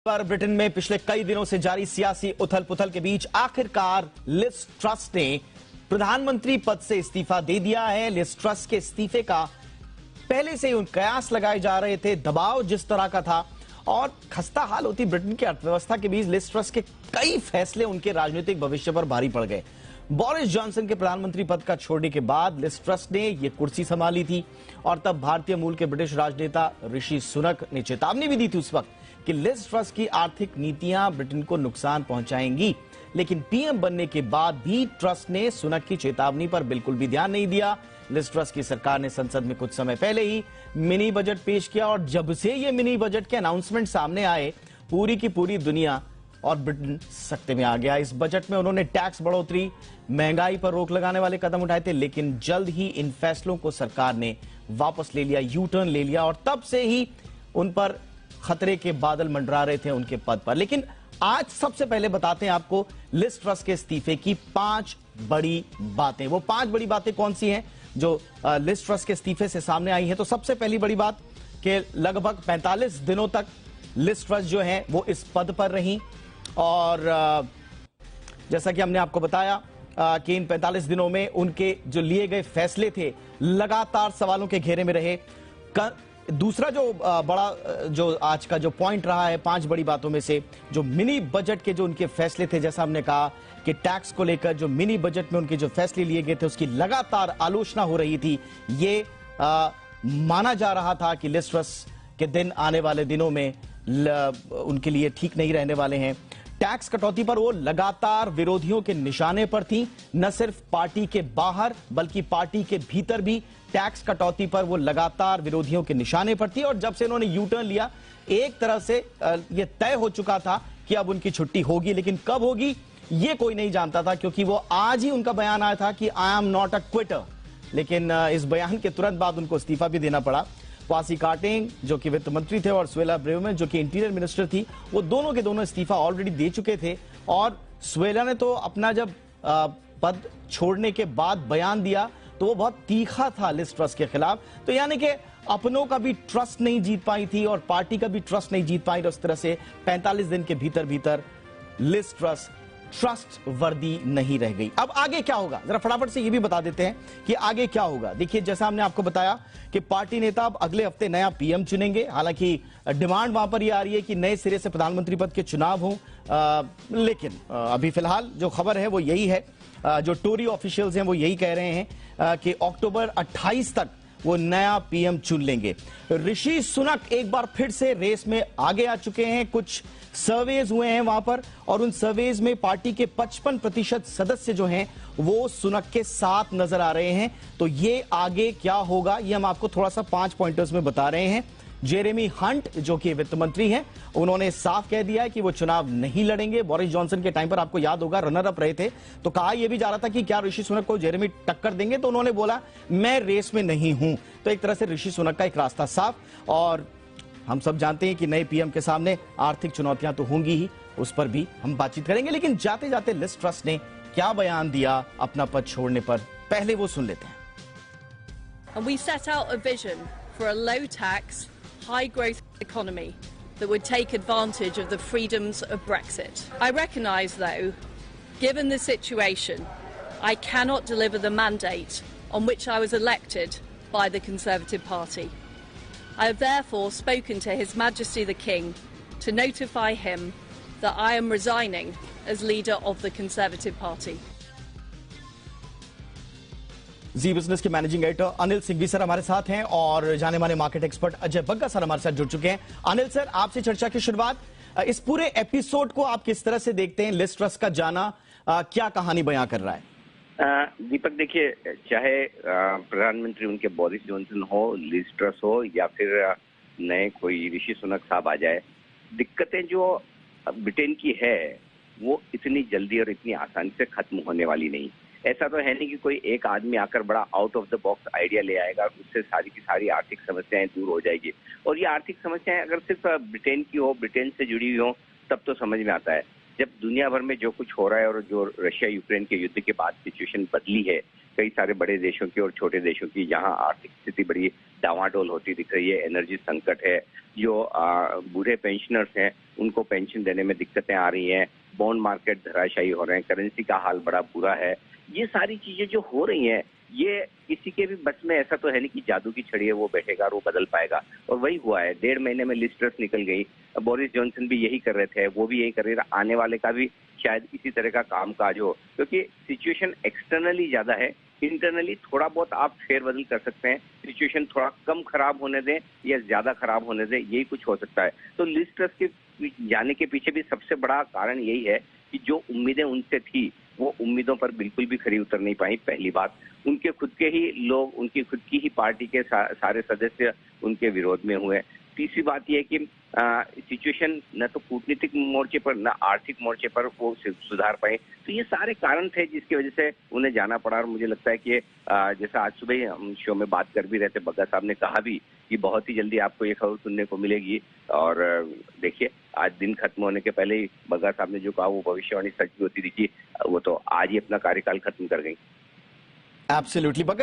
पर ब्रिटेन में पिछले कई दिनों से जारी सियासी उथल पुथल के बीच आखिरकार लिज ट्रस ने प्रधानमंत्री पद से इस्तीफा दे दिया है। लिज ट्रस के इस्तीफे का पहले से ही उन कयास लगाए जा रहे थे, दबाव जिस तरह का था और खस्ता हाल होती ब्रिटेन की अर्थव्यवस्था के बीच लिज ट्रस के कई फैसले उनके राजनीतिक भविष्य पर भारी पड़ गए। बोरिस जॉनसन के प्रधानमंत्री पद का छोड़ने के बाद लिज ट्रस ने यह कुर्सी संभाली थी और तब भारतीय मूल के ब्रिटिश राजनेता ऋषि सुनक ने चेतावनी भी दी थी उस वक्त कि लिज ट्रस की आर्थिक नीतियां ब्रिटेन को नुकसान पहुंचाएंगी। लेकिन पीएम बनने के बाद भी ट्रस ने सुनक की चेतावनी पर बिल्कुल भी ध्यान नहीं दिया। लिज ट्रस की सरकार ने संसद में कुछ समय पहले ही मिनी बजट पेश किया और जब से ये मिनी बजट के अनाउंसमेंट सामने आए, पूरी की पूरी दुनिया और ब्रिटेन सख्ते में आ गया। इस बजट में उन्होंने टैक्स बढ़ोतरी, महंगाई पर रोक लगाने वाले कदम उठाए थे, लेकिन जल्द ही इन फैसलों को सरकार ने वापस ले लिया, यू टर्न ले लिया और तब से ही उन पर खतरे के बादल मंडरा रहे थे उनके पद पर। लेकिन आज सबसे पहले बताते हैं आपको लिज ट्रस के इस्तीफे की 5 बड़ी बातें। वो 5 बड़ी बातें कौन सी हैं जो लिज ट्रस के इस्तीफे से सामने आई हैं? तो सबसे पहली बड़ी बात कि लगभग 45 दिनों तक लिज ट्रस जो है वो इस पद पर रही और जैसा कि हमने आपको बताया कि इन 45 दिनों में उनके जो लिए गए फैसले थे लगातार सवालों के घेरे में रहे। दूसरा जो बड़ा जो आज का जो पॉइंट रहा है 5 बड़ी बातों में से, जो मिनी बजट के जो उनके फैसले थे, जैसा हमने कहा कि टैक्स को लेकर जो मिनी बजट में उनके जो फैसले लिए गए थे उसकी लगातार आलोचना हो रही थी। ये माना जा रहा था कि लिज ट्रस के दिन आने वाले दिनों में उनके लिए ठीक नहीं रहने वाले हैं। टैक्स कटौती पर वो लगातार विरोधियों के निशाने पर थी, न सिर्फ पार्टी के बाहर बल्कि पार्टी के भीतर भी टैक्स कटौती पर वो लगातार विरोधियों के निशाने पर थी। और जब से इन्होंने यू टर्न लिया, एक तरह से ये तय हो चुका था कि अब उनकी छुट्टी होगी, लेकिन कब होगी ये कोई नहीं जानता था, क्योंकि वो आज ही उनका बयान आया था कि I am not a Quetta. लेकिन इस बयान के तुरंत बाद उनको इस्तीफा भी देना पड़ा। क्वासी कार्टेंग जो कि वित्त मंत्री थे और सुएला ब्रेवमैन जो कि इंटीरियर मिनिस्टर थी, वो दोनों के दोनों इस्तीफा ऑलरेडी दे चुके थे। और सुएला ने तो अपना जब पद छोड़ने के बाद बयान दिया तो वो बहुत तीखा था लिज ट्रस के खिलाफ। तो यानी कि अपनों का भी ट्रस्ट नहीं जीत पाई थी और पार्टी का भी ट्रस्ट नहीं जीत पाई। उस तरह से 45 दिन के भीतर भीतर लिज ट्रस ट्रस्ट वर्दी नहीं रह गई। अब आगे क्या होगा, जरा फटाफट से ये भी बता देते हैं कि आगे क्या होगा। देखिए, जैसा हमने आपको बताया कि पार्टी नेता अब अगले हफ्ते नया पीएम चुनेंगे। हालांकि डिमांड वहां पर ये आ रही है कि नए सिरे से प्रधानमंत्री पद के चुनाव हों, लेकिन अभी फिलहाल जो खबर है वो यही है, जो टोरी ऑफिशियल्स हैं वो यही कह रहे हैं कि अक्टूबर 28 तक वो नया पीएम चुन लेंगे। ऋषि सुनक एक बार फिर से रेस में आगे आ चुके हैं। कुछ सर्वेज हुए हैं वहां पर और उन सर्वेज में पार्टी के 55% सदस्य जो हैं वो सुनक के साथ नजर आ रहे हैं। तो ये आगे क्या होगा ये हम आपको थोड़ा सा 5 पॉइंटर्स में बता रहे हैं। जेरेमी हंट जो कि वित्त मंत्री हैं, उन्होंने साफ कह दिया है कि वो चुनाव नहीं लड़ेंगे। बोरिस जॉनसन के टाइम पर आपको याद होगा रनर अप रहे थे, तो कहा यह भी जा रहा था कि क्या ऋषि सुनक को जेरेमी टक्कर देंगे, तो उन्होंने बोला मैं रेस में नहीं हूं। तो एक तरह से ऋषि सुनक का एक रास्ता साफ। और हम सब जानते हैं कि नए पीएम के सामने आर्थिक चुनौतियां तो होंगी ही, उस पर भी हम बातचीत करेंगे। लेकिन जाते जाते लिज ट्रस ने क्या बयान दिया अपना पद छोड़ने पर, पहले वो सुन लेते हैं। We set out a vision for a low tax, high growth economy that would take advantage of the freedoms of Brexit. I recognise, though, given the situation, I cannot deliver the mandate on which I was elected by the Conservative Party. I have therefore spoken to His Majesty the King to notify him that I am resigning as leader of the Conservative Party. Zee business के managing editor Anil Singhvi sir हमारे साथ हैं और जाने माने market expert Ajay Bagga sir हमारे साथ जुड़ चुके हैं। अनिल सर, आपसे चर्चा की शुरुआत, इस पूरे एपिसोड को आप किस तरह से देखते हैं? लिज ट्रस का जाना क्या कहानी बयां कर रहा है? दीपक, देखिए, चाहे प्रधानमंत्री उनके बोरिस जॉनसन हो, लिज ट्रस हो या फिर नए कोई ऋषि सुनक साहब आ जाए, दिक्कतें जो ब्रिटेन की है वो इतनी जल्दी और इतनी आसानी से खत्म होने वाली नहीं। ऐसा तो है नहीं कि कोई एक आदमी आकर बड़ा out of the box idea ले आएगा, उससे सारी की सारी आर्थिक समस्याएं दूर हो जाएगी। और ये आर्थिक समस्याएं अगर सिर्फ ब्रिटेन की हो, ब्रिटेन से जुड़ी हुई हो, तब तो समझ में आता है। जब दुनिया भर में जो कुछ हो रहा है और जो रशिया यूक्रेन के युद्ध के बाद सिचुएशन बदली है, कई सारे बड़े देशों की और छोटे देशों की, जहां आर्थिक स्थिति बड़ी डावाडोल होती दिख रही है, एनर्जी संकट है, जो बूढ़े पेंशनर्स हैं उनको पेंशन देने में दिक्कतें आ रही हैं, बॉन्ड मार्केट धराशायी हो रहे हैं, करेंसी का हाल बड़ा बुरा है। ये सारी चीजें जो हो रही हैं, ये किसी के भी बस में ऐसा तो है नहीं कि जादू की छड़ी है वो बैठेगा और वो बदल पाएगा, और वही हुआ है। 1.5 महीने में लिज ट्रस निकल गई। बोरिस जॉनसन भी यही कर रहे थे, वो भी यही कर रहे थे, आने वाले का भी शायद इसी तरह का कामकाज हो, क्योंकि सिचुएशन एक्सटर्नली ज्यादा है, इंटरनली थोड़ा बहुत आप फेरबदल कर सकते हैं। सिचुएशन थोड़ा कम खराब होने दें या ज्यादा खराब होने दें, यही कुछ हो सकता है। तो लिज ट्रस के जाने के पीछे भी सबसे बड़ा कारण यही है कि जो उम्मीदें उनसे थी वो उम्मीदों पर बिल्कुल भी खरी उतर नहीं पाई। पहली बात, उनके खुद के ही लोग, उनकी खुद की ही पार्टी के सारे सदस्य उनके विरोध में हुए। तीसरी बात यह है कि सिचुएशन न तो कूटनीतिक मोर्चे पर न आर्थिक मोर्चे पर वो सुधार पाए। तो ये सारे कारण थे जिसकी वजह से उन्हें जाना पड़ा। और मुझे लगता है कि जैसा आज सुबह ही हम शो में बात कर भी रहे थे, बग्गा साहब ने कहा भी कि बहुत ही जल्दी आपको ये खबर सुनने को मिलेगी। और देखिए, आज दिन खत्म होने के पहले ही बग्गा साहब ने जो कहा वो भविष्यवाणी सच भी होती दिखी। वो तो आज ही अपना कार्यकाल खत्म कर गई। एब्सोल्युटली।